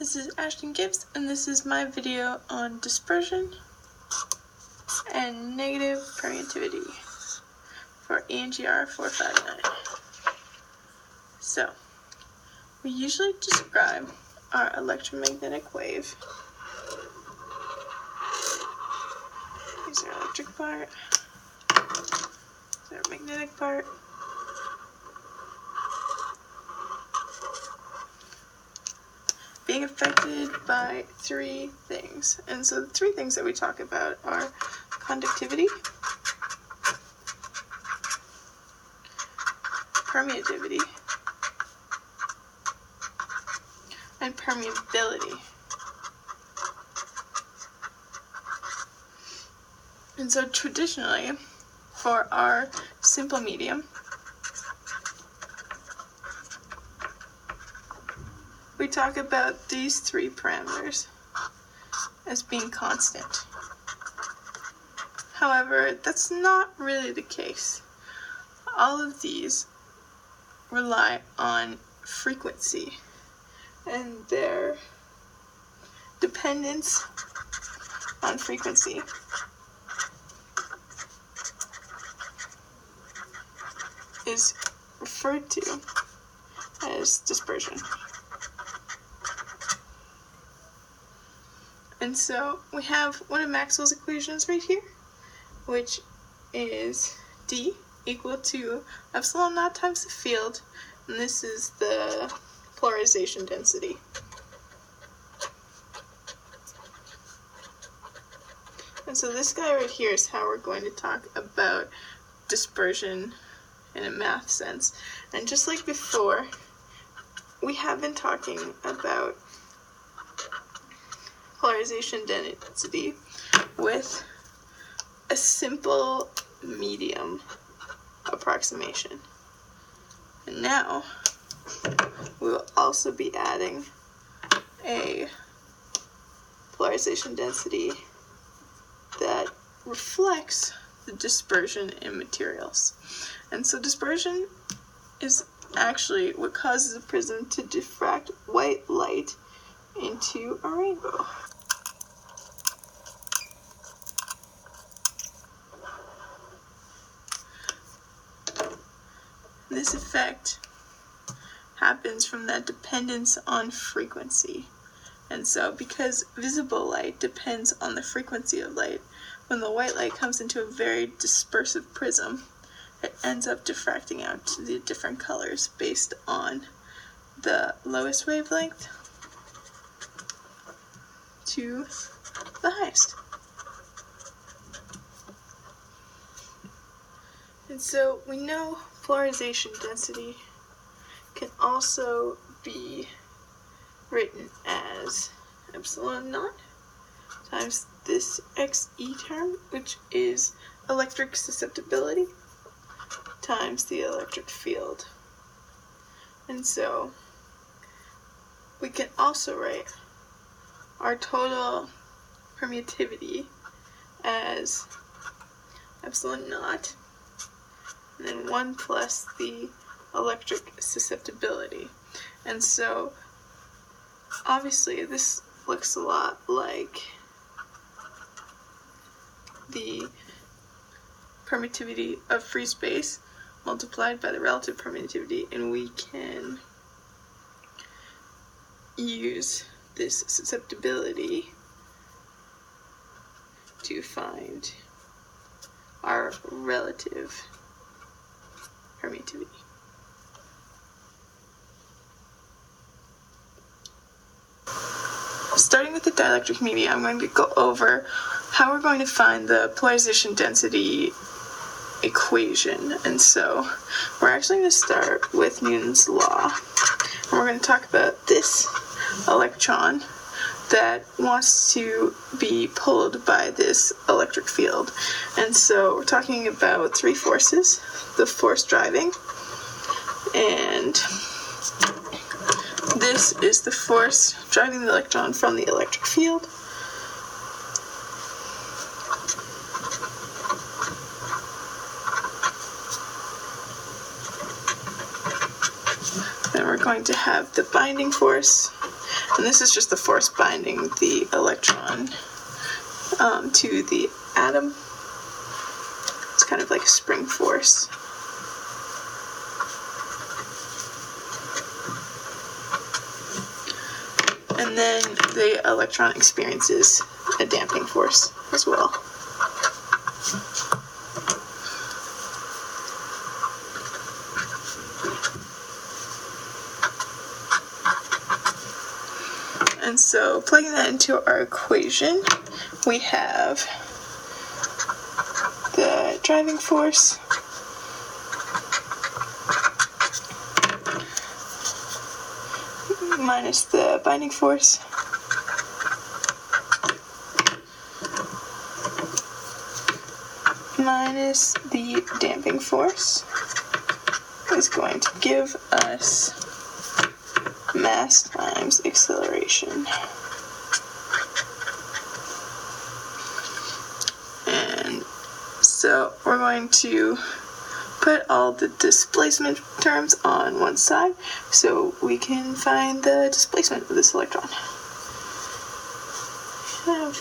This is Ashtyn Gibbs, and this is my video on dispersion and negative permittivity for ENGR 459. So, we usually describe our electromagnetic wave. Here's our electric part, here's our magnetic part. Being affected by three things. And so the three things that we talk about are conductivity, permittivity, and permeability. And so traditionally, for our simple medium, we talk about these three parameters as being constant. However, that's not really the case. All of these rely on frequency and their dependence on frequency is referred to as dispersion. And so we have one of Maxwell's equations right here, which is D equal to epsilon naught times the field, and this is the polarization density. And so this guy right here is how we're going to talk about dispersion in a math sense. And just like before, we have been talking about polarization density with a simple medium approximation. And now we will also be adding a polarization density that reflects the dispersion in materials. And so dispersion is actually what causes a prism to diffract white light into a rainbow. This effect happens from that dependence on frequency. And so because visible light depends on the frequency of light, when the white light comes into a very dispersive prism, it ends up diffracting out to the different colors based on the lowest wavelength to the highest. And so we know polarization density can also be written as epsilon naught times this XE term, which is electric susceptibility, times the electric field. And so we can also write our total permittivity as epsilon naught, and then 1 plus the electric susceptibility. And so obviously this looks a lot like the permittivity of free space multiplied by the relative permittivity, and we can use this susceptibility to find our relative permittivity. Starting with the dielectric media, I'm going to go over how we're going to find the polarization density equation. And so we're actually going to start with Newton's law, and we're going to talk about this electron that wants to be pulled by this electric field. And so we're talking about three forces: the force driving, and this is the force driving the electron from the electric field. Then we're going to have the binding force, And this is just the force binding the electron to the atom. It's kind of like a spring force. And then the electron experiences a damping force as well. And so plugging that into our equation, we have the driving force minus the binding force minus the damping force is going to give us mass times acceleration. And so we're going to put all the displacement terms on one side so we can find the displacement of this electron. We have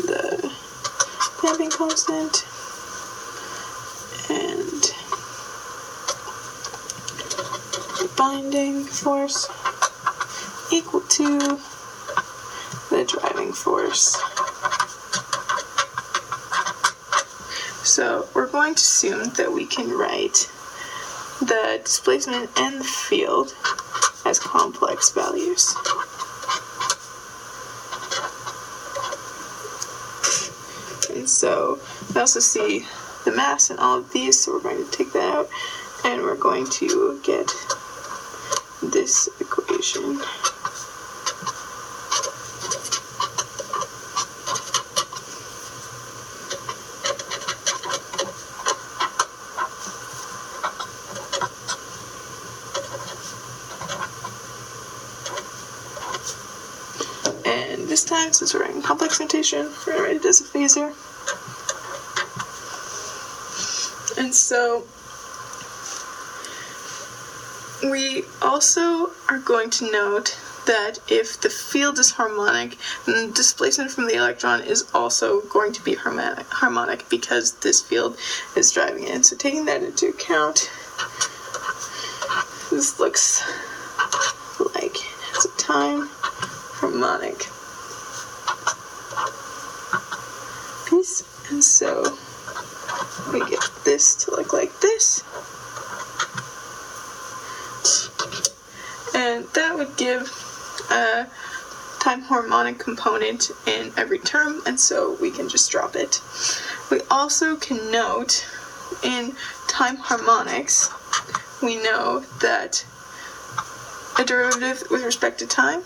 the damping constant and the binding force equal to the driving force. So we're going to assume that we can write the displacement and the field as complex values. And so we also see the mass in all of these, so we're going to take that out, and we're going to get this equation. And this time, since we're writing complex notation, we're going to write it as a phasor. And so we also are going to note that if the field is harmonic, then the displacement from the electron is also going to be harmonic because this field is driving it. And so taking that into account, this looks like it's a time harmonic piece. And so we get this to look like this. And that would give a time harmonic component in every term, and so we can just drop it. We also can note in time harmonics, we know that a derivative with respect to time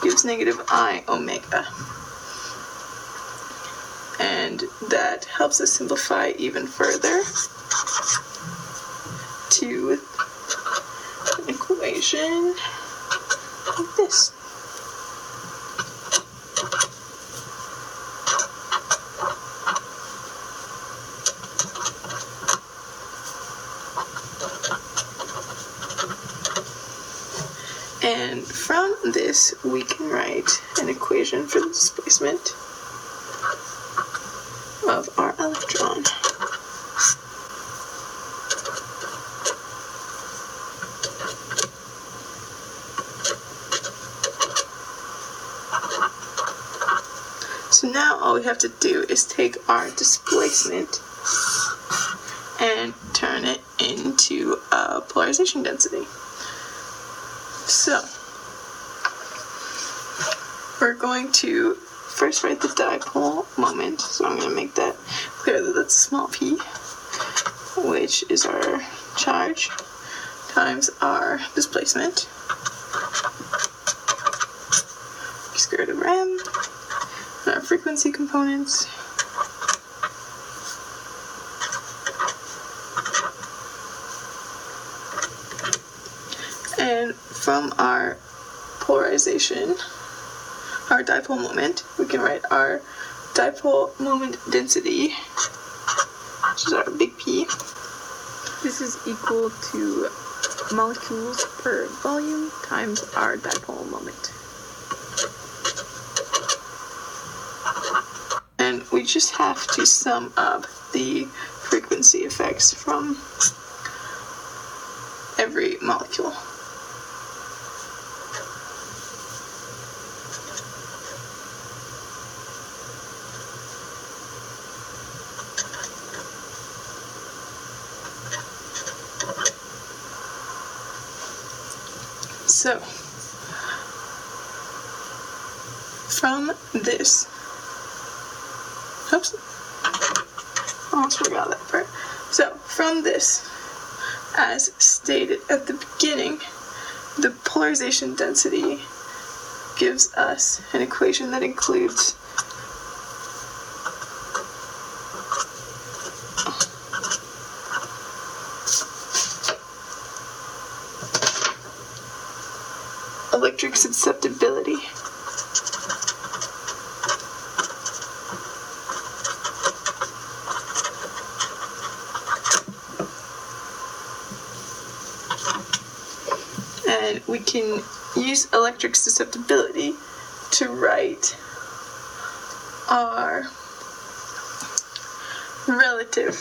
gives negative I omega. And that helps us simplify even further to an equation like this. And from this, we can write an equation for the displacement of our electron. So now all we have to do is take our displacement and turn it into a polarization density. So we're going to first write the dipole moment, so I'm going to make that clear that that's a small p, which is our charge times our displacement, square root of m, and our frequency components. And from our polarization, our dipole moment, we can write our dipole moment density which is our big P. This is equal to molecules per volume times our dipole moment. And we just have to sum up the frequency effects from every molecule. So, from this, oops, almost forgot that part. So, from this, as stated at the beginning, the polarization density gives us an equation that includes electric susceptibility, and we can use electric susceptibility to write our relative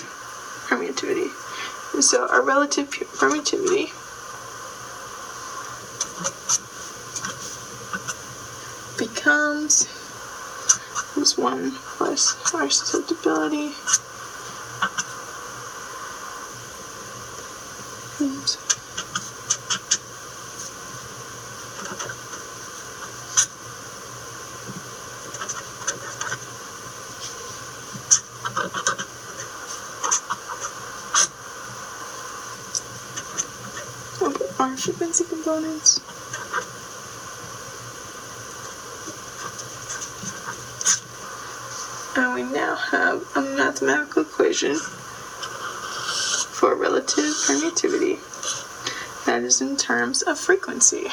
permittivity. And so our relative permittivity becomes this 1 plus our susceptibility our frequency components. And we now have a mathematical equation for relative permittivity that is in terms of frequency.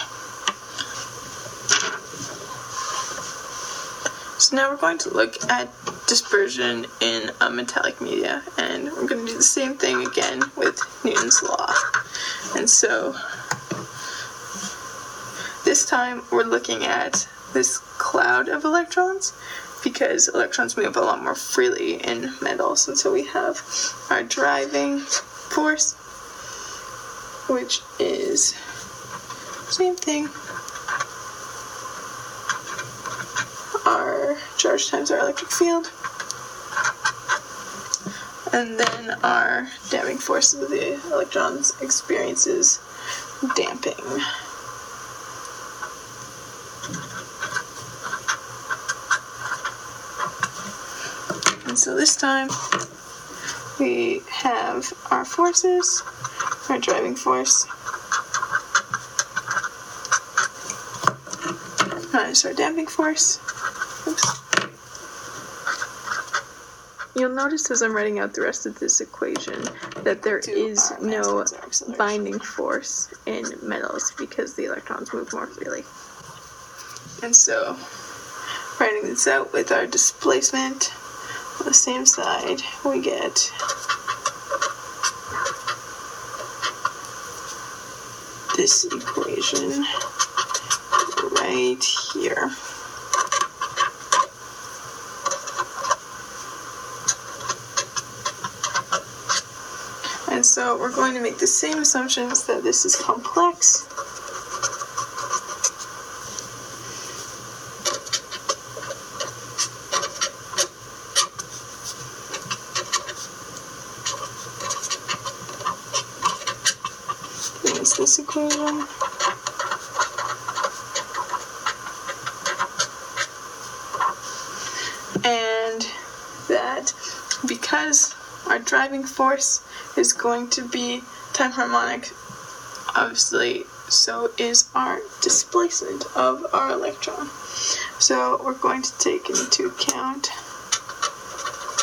So now we're going to look at dispersion in a metallic media, and we're going to do the same thing again with Newton's law. And so this time we're looking at this cloud of electrons, because electrons move a lot more freely in metals. And so we have our driving force, which is same thing, our charge times our electric field, and then our damping force of the electrons experiences damping. And so this time we have our forces, our driving force minus our damping force. Oops. You'll notice as I'm writing out the rest of this equation that there is no binding force in metals because the electrons move more freely. And so, writing this out with our displacement on the same side, we get this equation right here. And so we're going to make the same assumptions that this is complex. That's this equation. And that because our driving force is going to be time harmonic, obviously, so is our displacement of our electron. So we're going to take into account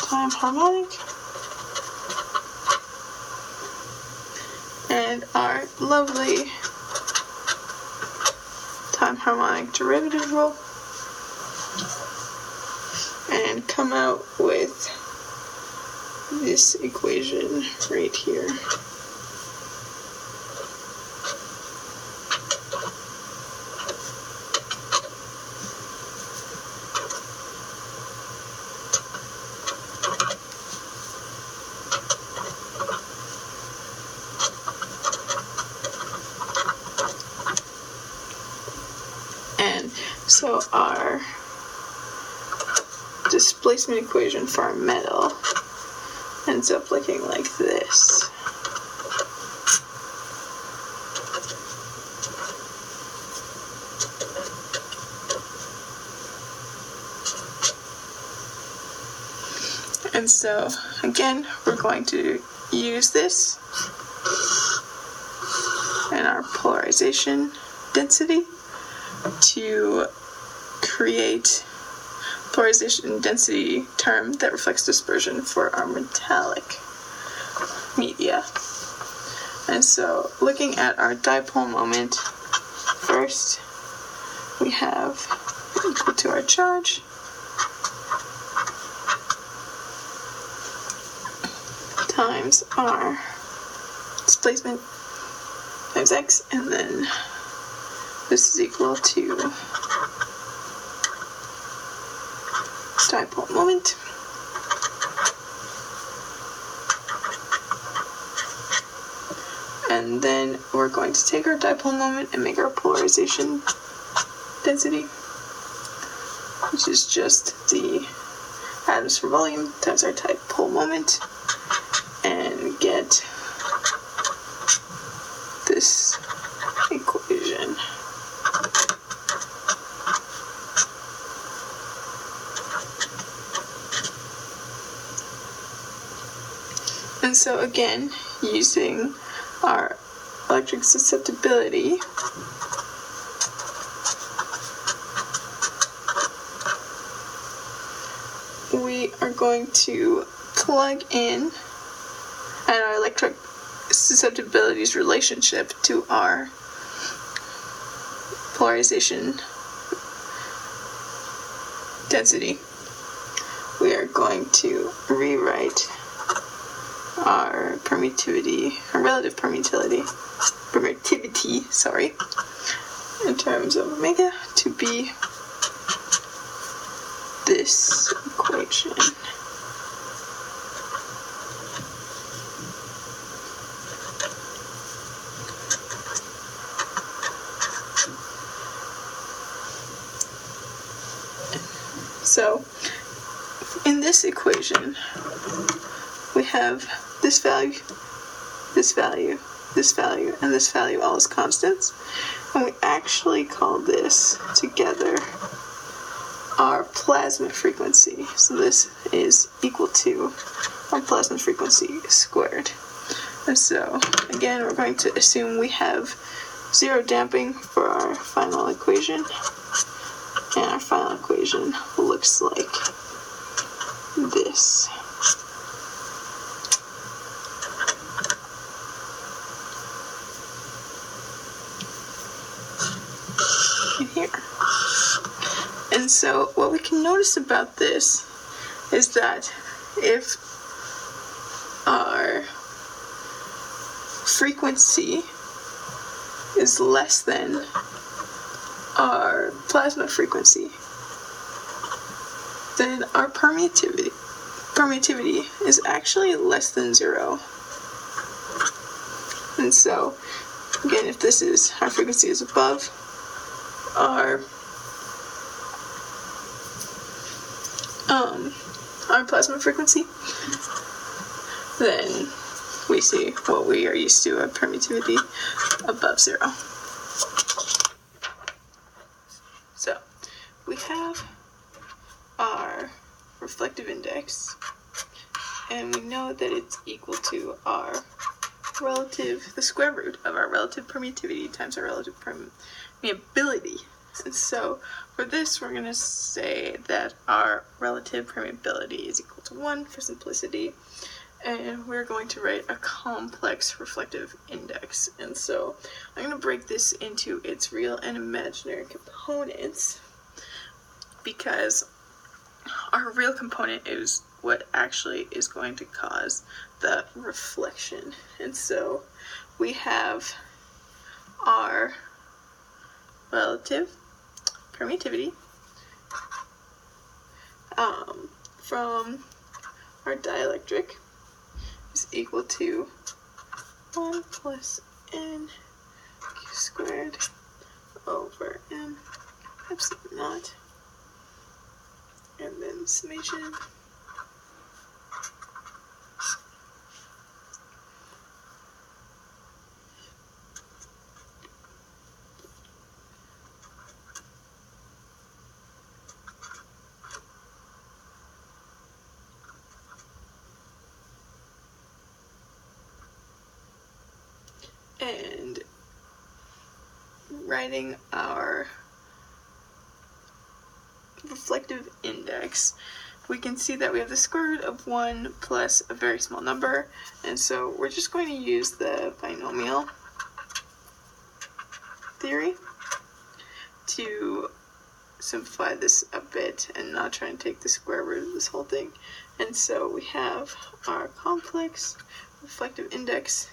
time harmonic and our lovely time harmonic derivative rule, and come out with this equation right here. And so our displacement equation for our metal ends up looking like this. And so again, we're going to use this in our polarization density to create polarization density term that reflects dispersion for our metallic media. And so looking at our dipole moment, first we have equal to our charge times our displacement times x, and then this is equal to dipole moment. And then we're going to take our dipole moment and make our polarization density, which is just the atoms per volume times our dipole moment, and get this equation. And so again, using our electric susceptibility, we are going to plug in and our electric susceptibility's relationship to our polarization density. We are going to rewrite our permittivity, our relative permittivity, in terms of omega to be this equation. So, in this equation, we have this value, this value, this value, and this value all as constants. And we actually call this together our plasma frequency. So this is equal to our plasma frequency squared. And so, again, we're going to assume we have zero damping for our final equation. And our final equation looks like this. Here. And so what we can notice about this is that if our frequency is less than our plasma frequency, then our permittivity is actually less than 0. And so, again, if this is, our frequency is above our plasma frequency, then we see what we are used to, a permittivity above 0. So we have our reflective index, and we know that it's equal to our relative, the square root of our relative permittivity times our relative permeability. And so for this, we're going to say that our relative permeability is equal to 1 for simplicity, and we're going to write a complex reflective index. And so I'm going to break this into its real and imaginary components, because our real component is what actually is going to cause the reflection. And so we have our relative permittivity from our dielectric is equal to 1 plus n q squared over m epsilon naught, and then summation and writing our reflective index, we can see that we have the square root of 1 plus a very small number, and so we're just going to use the binomial theory to simplify this a bit and not try and take the square root of this whole thing. And so we have our complex reflective index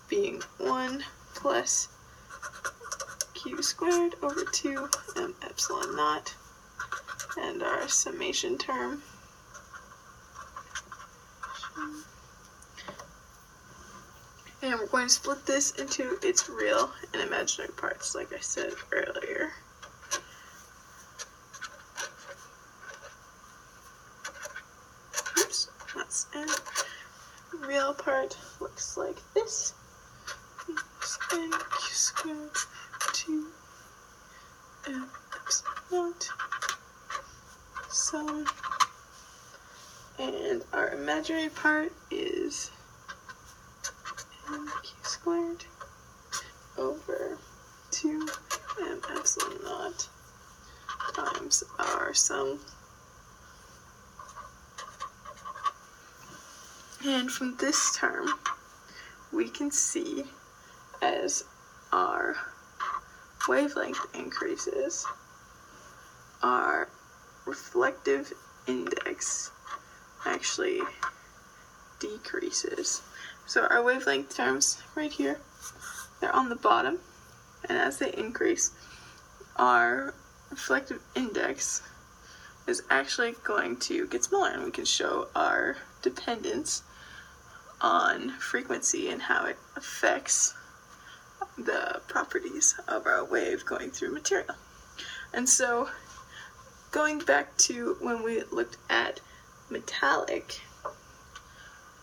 being 1 plus q squared over 2 m epsilon naught, and our summation term and we're going to split this into its real and imaginary parts, like I said earlier. Oops, that's n. Real part looks like this. N q squared 2 m epsilon naught sum, and our imaginary part is n q squared over 2 m epsilon naught times our sum. And from this term, we can see as our wavelength increases, our reflective index actually decreases. So our wavelength terms right here, they're on the bottom, and as they increase, our reflective index is actually going to get smaller, and we can show our dependence on frequency and how it affects the properties of our wave going through material. And so going back to when we looked at metallic,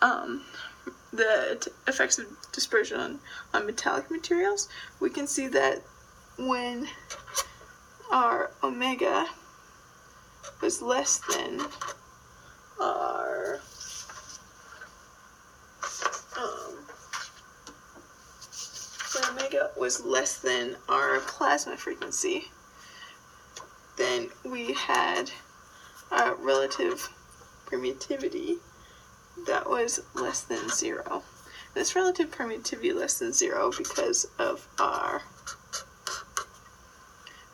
the effects of dispersion on metallic materials, we can see that when our omega was less than our when omega was less than our plasma frequency, then we had a relative permittivity that was less than 0. This relative permittivity less than 0, because of our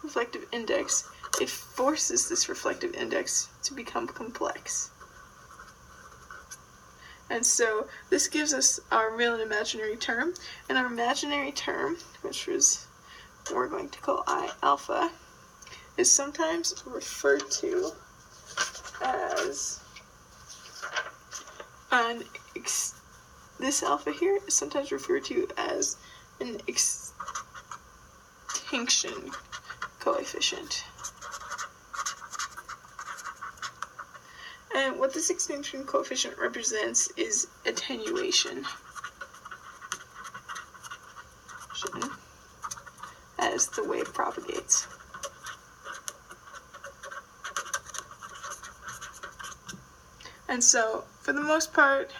reflective index, it forces this reflective index to become complex. And so this gives us our real and imaginary term, and our imaginary term, which was we're going to call I alpha, is sometimes referred to as this alpha here is sometimes referred to as an extinction coefficient. And what this extinction coefficient represents is attenuation, as the wave propagates. And so, for the most part,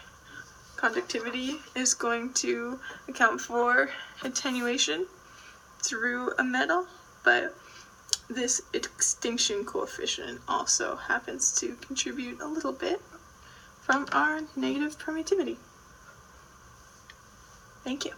conductivity is going to account for attenuation through a metal, but this extinction coefficient also happens to contribute a little bit from our negative permittivity. Thank you.